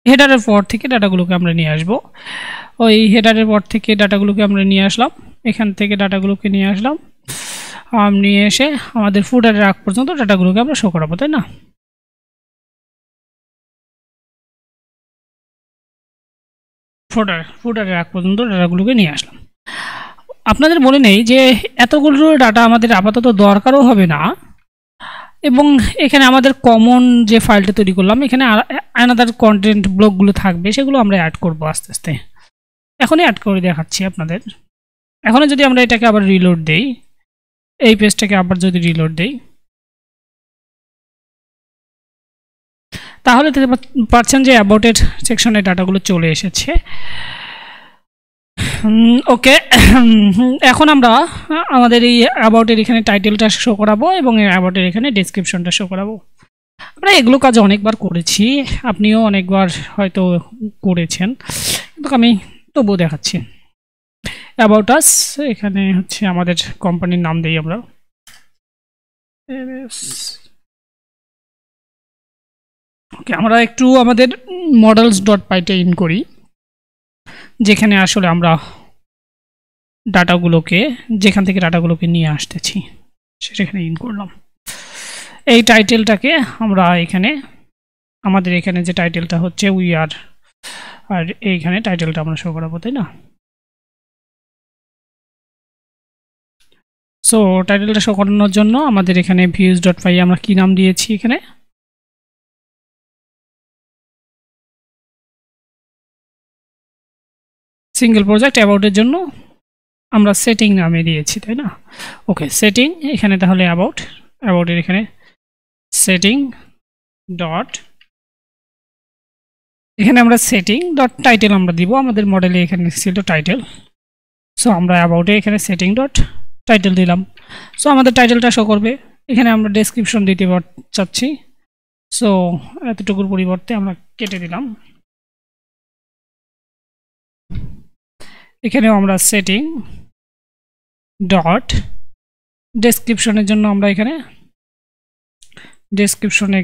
হেডারের পর থেকে ডাটাগুলোকে আমরা নিয়ে আসব। ওই হেডারের পর থেকে ডাটাগুলোকে আমরা নিয়ে আসলাম, এখান থেকে ডাটাগুলোকে নিয়ে আসলাম, নিয়ে এসে আমাদের ফুটারের আগ পর্যন্ত ডাটাগুলোকে আমরা শো করাবো, তাই না? ফুটারের আগ পর্যন্ত ডাটাগুলোকে নিয়ে আসলাম। আপনাদের বলে নেই যে এতগুলো ডাটা আমাদের আপাতত দরকারও হবে না, এবং এখানে আমাদের কমন যে ফাইলটা তৈরি করলাম এখানে আনাদার কন্টেন্ট ব্লকগুলো থাকবে, সেগুলো আমরা অ্যাড করব আস্তে আস্তে। এখনই অ্যাড করে দেখাচ্ছি আপনাদের। এখন যদি আমরা এটাকে আবার রিলোড দেই, এই পেজটাকে আবার যদি রিলোড দেই, তাহলে দেখতে পাচ্ছেন যে অ্যাবাউটের সেকশনে ডাটাগুলো চলে এসেছে। ওকে, এখন আমরা আমাদের এই অ্যাবাউটের এখানে টাইটেলটা শো করাবো এবং অ্যাবাউটের এখানে ডেসক্রিপশনটা শো করাবো। আমরা এগুলো কাজ অনেকবার করেছি, আপনিও অনেকবার হয়তো করেছেন, কিন্তু আমি তবুও দেখাচ্ছি। অ্যাবাউট আস, এখানে হচ্ছে আমাদের কোম্পানির নাম দিই আমরা। ওকে, আমরা একটু আমাদের models.py ইন করি, যেখানে আসলে আমরা ডাটাগুলোকে যেখান থেকে ডাটাগুলোকে নিয়ে আসতেছি সেখানে ইন করলাম। এই টাইটেলটাকে আমরা এখানে আমাদের এখানে যে টাইটেলটা হচ্ছে উই আর, আর এইখানে টাইটেলটা আমরা শো করাবো, তাই না? সো টাইটেলটা শো করানোর জন্য আমাদের এখানে views.py আমরা কি নাম দিয়েছি, এখানে সিঙ্গেল প্রজেক্ট অ্যাবাউটের জন্য আমরা সেটিং নামে দিয়েছি, তাই না? ওকে, সেটিং, এখানে তাহলে অ্যাবাউটের এখানে সেটিং ডট, এখানে আমরা সেটিং ডট টাইটেল আমরা দিব, আমাদের মডেলে এখানে ছিল টাইটেল। সো আমরা অ্যাবাউটে এখানে সেটিং ডট টাইটেল দিলাম। সো আমাদের টাইটেলটা শো করবে। এখানে আমরা ডেসক্রিপশন দিতে চাচ্ছি, সো এতটুকুর পরিবর্তে আমরা কেটে দিলাম। এখানেও আমরা সেটিং ডট ডেসক্রিপশনের জন্য আমরা এখানে ডেসক্রিপশনে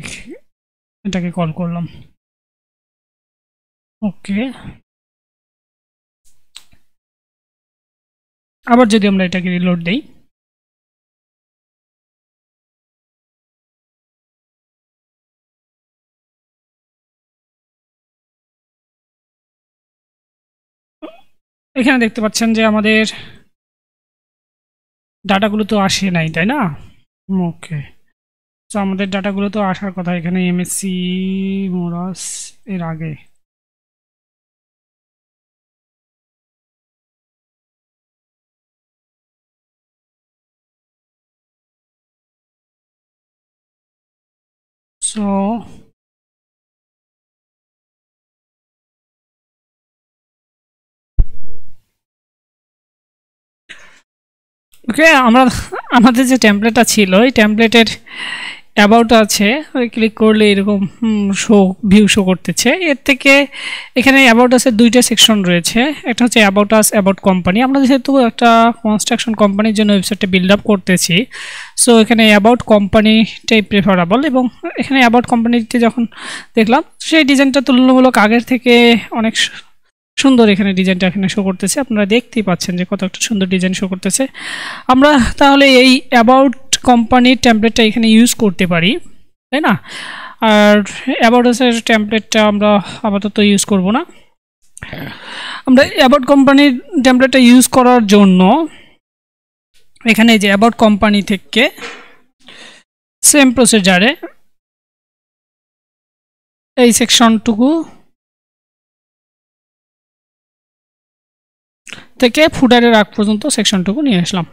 এটাকে কল করলাম। ওকে, আবার যদি আমরা এটাকে রিলোড দেই, এখানে দেখতে পাচ্ছেন যে আমাদের ডাটাগুলো তো আসে নাই, তাই না? ওকে, তো আমাদের ডাটাগুলো তো আসার কথা এখানে এমএসসি মোরাস এর আগে। সো ওকে, আমাদের যে টেমপ্লেটটা ছিল এই টেমপ্লেটের অ্যাবাউট আছে, ওই ক্লিক করলে এরকম ভিউ শো করতেছে। এর থেকে এখানে অ্যাবাউট আসে দুইটা সেকশন রয়েছে, একটা হচ্ছে অ্যাবাউট আস, অ্যাবাউট কোম্পানি। আমরা যেহেতু একটা কনস্ট্রাকশন কোম্পানির জন্য ওয়েবসাইটটা বিল্ড আপ করতেছি, সো এখানে অ্যাবাউট কোম্পানিটাই প্রেফারেবল। এবং এখানে অ্যাবাউট কোম্পানিতে যখন দেখলাম সেই ডিজাইনটা তুলনামূলক আগের থেকে অনেক সুন্দর, এখানে ডিজাইনটা এখানে শো করতেছে, আপনারা দেখতেই পাচ্ছেন যে কত একটা সুন্দর ডিজাইন শো করতেছে। আমরা তাহলে এই অ্যাবাউট কোম্পানির টেমপ্লেটটা এখানে ইউজ করতে পারি, তাই না? আর অ্যাবাউট আসের টেমপ্লেটটা আমরা আপাতত ইউজ করব না। আমরা অ্যাবাউট কোম্পানির টেমপ্লেটটা ইউজ করার জন্য এখানে যে অ্যাবাউট কোম্পানি থেকে সেম প্রসিজারে এই সেকশনটুকু থেকে ফুটারের আগ পর্যন্ত সেকশনটুকু নিয়ে আসলাম।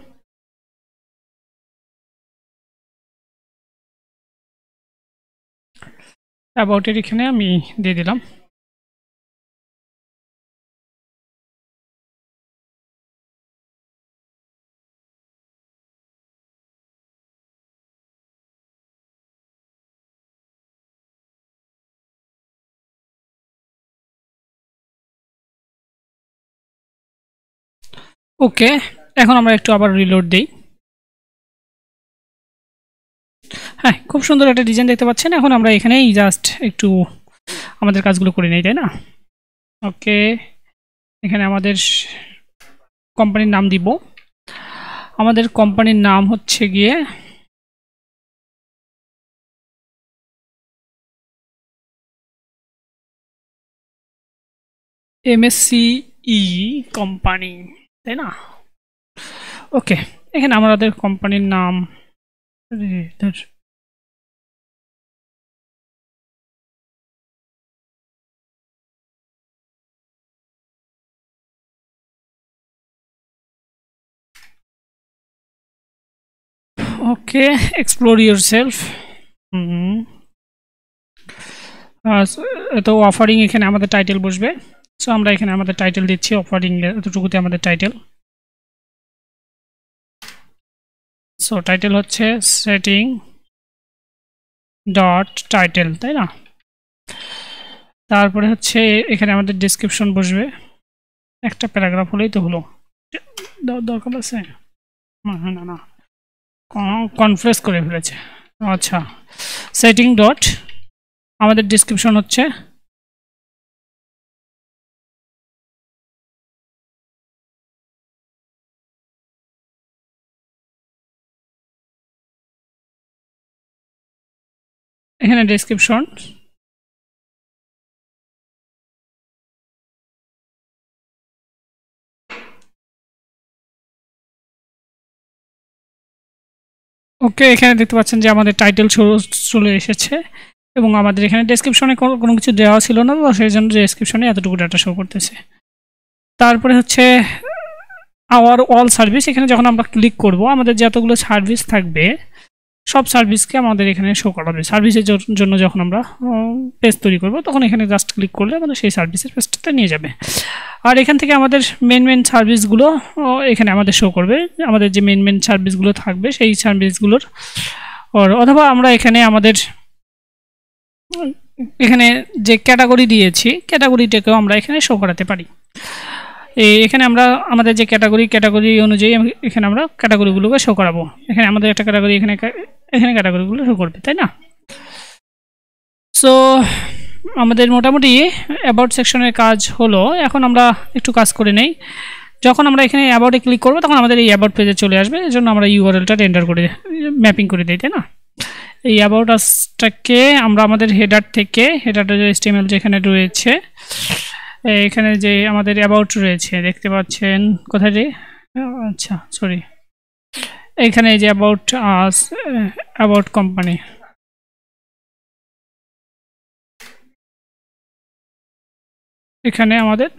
অ্যাবাউটের এখানে আমি দিয়ে দিলাম। ওকে, এখন আমরা একটু আবার রিলোড দিই। হ্যাঁ, খুব সুন্দর একটা ডিজাইন দেখতে পাচ্ছেন। এখন আমরা এখানেই জাস্ট একটু আমাদের কাজগুলো করে নেই, তাই না? ওকে, এখানে আমাদের কোম্পানির নাম দিব। আমাদের কোম্পানির নাম হচ্ছে গিয়ে MSCE কোম্পানি, তাই না? ওকে, এখানে আমাদের কোম্পানির নাম ওকে, এক্সপ্লোর ইউরসেলফ। তো অফারিং এখানে আমাদের টাইটেল বসবে। সো আমরা এখানে আমাদের টাইটেল দিচ্ছি, অফারিং এতটুকুতে আমাদের টাইটেল। সো টাইটেল হচ্ছে সেটিং ডট টাইটেল, তাই না? তারপরে হচ্ছে এখানে আমাদের ডেসক্রিপশন বসবে, একটা প্যারাগ্রাফ হলেই তো হলো, দরকার আছে না না, কনফ্রেস করে ফেলেছে। আচ্ছা, সেটিং ডট আমাদের ডেসক্রিপশন হচ্ছে এখানে ডেসক্রিপশন ওকে, এখানে দেখতে পাচ্ছেন যে আমাদের টাইটেল চলে এসেছে এবং আমাদের এখানে ডেসক্রিপশনে কোনো কিছু দেওয়া ছিল না, তো সেই জন্য ডেসক্রিপশনে এতটুকু ডাটা শো করতেছে। তারপরে হচ্ছে আওয়ার অল সার্ভিস, এখানে যখন আমরা ক্লিক করব আমাদের যতগুলো সার্ভিস থাকবে সব সার্ভিসকে আমাদের এখানে শো করাবে। সার্ভিসের জন্য যখন আমরা পেজ তৈরি করব তখন এখানে জাস্ট ক্লিক করলে আমাদের সেই সার্ভিসের পেজটাতে নিয়ে যাবে। আর এখান থেকে আমাদের মেন সার্ভিসগুলো এখানে আমাদের শো করবে, আমাদের যে মেন সার্ভিসগুলো থাকবে সেই সার্ভিসগুলোর, অথবা আমরা এখানে আমাদের এখানে যে ক্যাটাগরি দিয়েছি ক্যাটাগরিটাকেও আমরা এখানে শো করাতে পারি। এখানে আমরা আমাদের যে ক্যাটাগরি অনুযায়ী এখানে আমরা ক্যাটাগরিগুলোকে শো করাবো। এখানে আমাদের একটা ক্যাটাগরি এখানে ক্যাটাগরিগুলো শো করবে, তাই না? সো আমাদের মোটামুটি অ্যাবাউট সেকশনের কাজ হলো। এখন আমরা একটু কাজ করে নেই। যখন আমরা এখানে অ্যাবাউটে ক্লিক করবো তখন আমাদের এই অ্যাবাউট পেজে চলে আসবে, এর জন্য আমরা ইউআরএলটা এন্টার করে ম্যাপিং করে দিই, তাই না? এই অ্যাবাউট আসটাকে আমরা আমাদের হেডার থেকে, হেডারের HTML যেখানে রয়েছে, এখানে যে আমাদের অ্যাবাউট রয়েছে দেখতে পাচ্ছেন কোথায় রে, আচ্ছা সরি, এখানে যে অ্যাবাউট কোম্পানি, এখানে আমাদের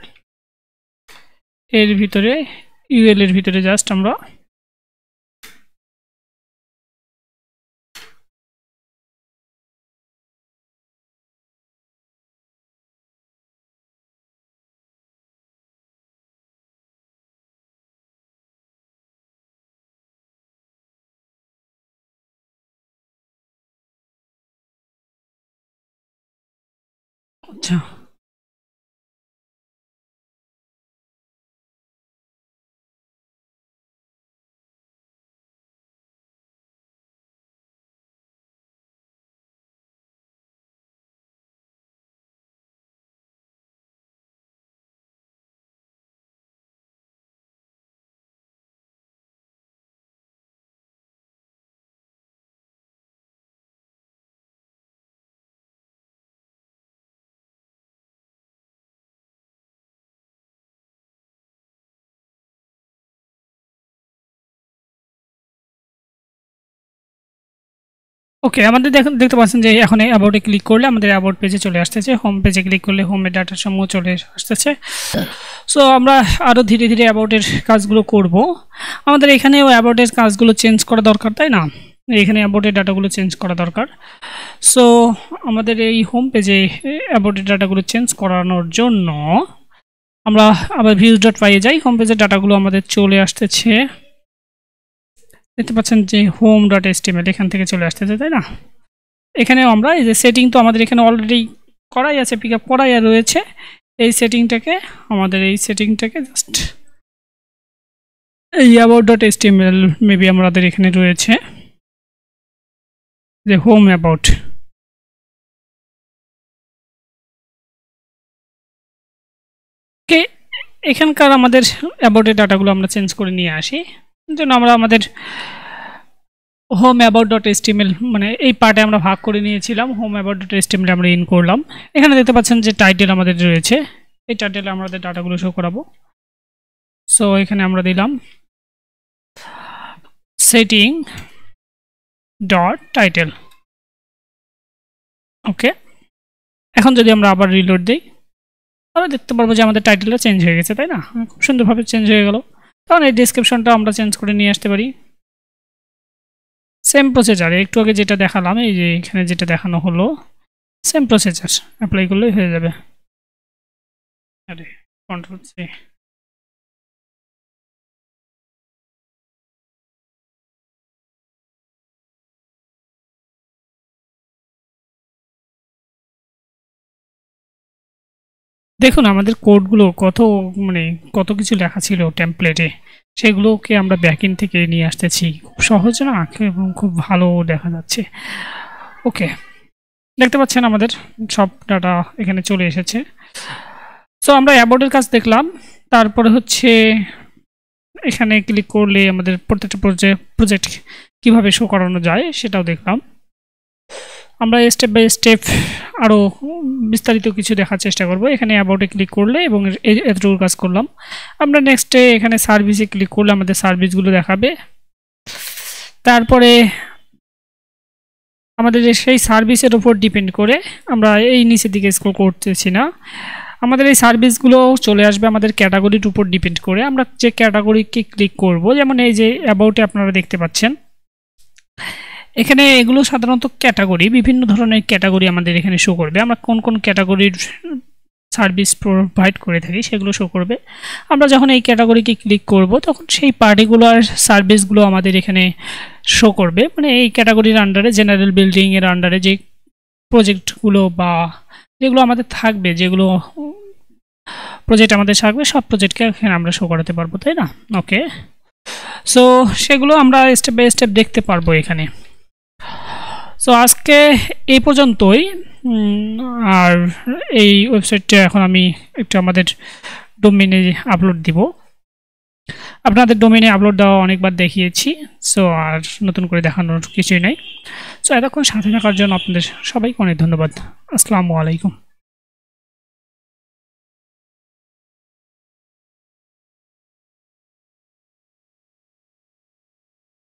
এর ভিতরে ইউএল এর ভিতরে জাস্ট আমরা আচ্ছা ওকে, আমাদের দেখতে পাচ্ছেন যে এখন অ্যাবাউটে ক্লিক করলে আমাদের অ্যাবাউট পেজে চলে আসতেছে, হোম পেজে ক্লিক করলে হোমের ডাটা সমূহ চলে আসতেছে। সো আমরা আরও ধীরে ধীরে অ্যাবাউটের কাজগুলো করব। আমাদের এখানেও অ্যাবাউটের কাজগুলো চেঞ্জ করা দরকার, তাই না? এখানে অ্যাবাউটের ডাটাগুলো চেঞ্জ করা দরকার। সো আমাদের এই হোম পেজে অ্যাবাউটের ডাটাগুলো চেঞ্জ করানোর জন্য আমরা আবার views.py যাই। হোম পেজের ডাটাগুলো আমাদের চলে আসতেছে, দেখতে পাচ্ছেন যে home.html এখান থেকে চলে আসতেছে, তাই না? এখানেও আমরা এই যে সেটিং তো আমাদের এখানে অলরেডি করাই আছে, পিক আপ করাই রয়েছে। এই সেটিংটাকে জাস্ট এই about.html মেবি আমাদের এখানে রয়েছে যে হোম অ্যাবাউট, ওকে, এখানকার আমাদের অ্যাবাউটের ডাটাগুলো আমরা চেঞ্জ করে নিয়ে আসি। জন্য আমরা আমাদের হোম অ্যাবাউট ডট এসটিএমএল মানে এই পার্টে আমরা ভাগ করে নিয়েছিলাম। হোম অ্যাবাউট ডট এসটিএমএল আমরা ইন করলাম। এখানে দেখতে পাচ্ছেন যে টাইটেল আমাদের রয়েছে, এই টাইটেলে আমাদের ডাটাগুলো শো করাবো। সো এখানে আমরা দিলাম সেটিং ডট টাইটেল। ওকে, এখন যদি আমরা আবার রিলোড দিই আমরা দেখতে পারবো যে আমাদের টাইটেলটা চেঞ্জ হয়ে গেছে, তাই না? খুব সুন্দরভাবে চেঞ্জ হয়ে গেল। তখন এই ডেসক্রিপশনটা আমরা চেঞ্জ করে নিয়ে আসতে পারি। সেম প্রসিজার, একটু আগে যেটা দেখালাম, এই যে এখানে যেটা দেখানো হলো সেম প্রসিজার অ্যাপ্লাই করলেই হয়ে যাবে। আরে কন্ট্রোল সি, দেখুন আমাদের কোডগুলো কত কিছু লেখা ছিল টেমপ্লেটে, সেগুলোকে আমরা ব্যাকএন্ড থেকে নিয়ে আসতেছি। খুব সহজ না এবং খুব ভালো দেখা যাচ্ছে। ওকে, দেখতে পাচ্ছেন আমাদের সব ডাটা এখানে চলে এসেছে। সো আমরা অ্যাবাউটের কাজ দেখলাম, তারপরে হচ্ছে এখানে ক্লিক করলে আমাদের প্রত্যেকটা প্রজেক্ট কিভাবে শো করানো যায় সেটাও দেখলাম। আমরা স্টেপ বাই স্টেপ আরও বিস্তারিত কিছু দেখার চেষ্টা করব। এখানে অ্যাবাউটে ক্লিক করলে এবং এতটুকু কাজ করলাম। আমরা নেক্সটে এখানে সার্ভিসে ক্লিক করলে আমাদের সার্ভিসগুলো দেখাবে। তারপরে আমাদের সেই সার্ভিসের উপর ডিপেন্ড করে আমরা এই নিচের দিকে স্ক্রল করতেছি না, আমাদের এই সার্ভিসগুলো চলে আসবে আমাদের ক্যাটাগরির উপর ডিপেন্ড করে। আমরা যে ক্যাটাগরিকে ক্লিক করব, যেমন এই যে অ্যাবাউটে আপনারা দেখতে পাচ্ছেন এখানে এগুলো সাধারণত ক্যাটাগরি, বিভিন্ন ধরনের ক্যাটাগরি আমাদের এখানে শো করবে। আমরা কোন কোন ক্যাটাগরির সার্ভিস প্রোভাইড করে থাকি সেগুলো শো করবে। আমরা যখন এই ক্যাটাগরিকে ক্লিক করব তখন সেই পার্টিকুলার সার্ভিসগুলো আমাদের এখানে শো করবে। মানে এই ক্যাটাগরির আন্ডারে জেনারেল বিল্ডিংয়ের আন্ডারে যে প্রজেক্টগুলো বা যেগুলো আমাদের থাকবে, যেগুলো প্রজেক্ট আমাদের থাকবে সব প্রজেক্টকে এখানে আমরা শো করাতে পারবো, তাই না? ওকে, সো সেগুলো আমরা স্টেপ বাই স্টেপ দেখতে পারবো এখানে। সো আজকে এই পর্যন্তই। আর এই ওয়েবসাইটটা এখন আমি একটু আমাদের ডোমেইনে আপলোড দিব। আপনাদের ডোমেইনে আপলোড দেওয়া অনেকবার দেখিয়েছি, সো আর নতুন করে দেখানোর কিছুই নাই। সো এতক্ষণ সাথে থাকার জন্য আপনাদের সবাইকে অনেক ধন্যবাদ। আসসালামু আলাইকুম।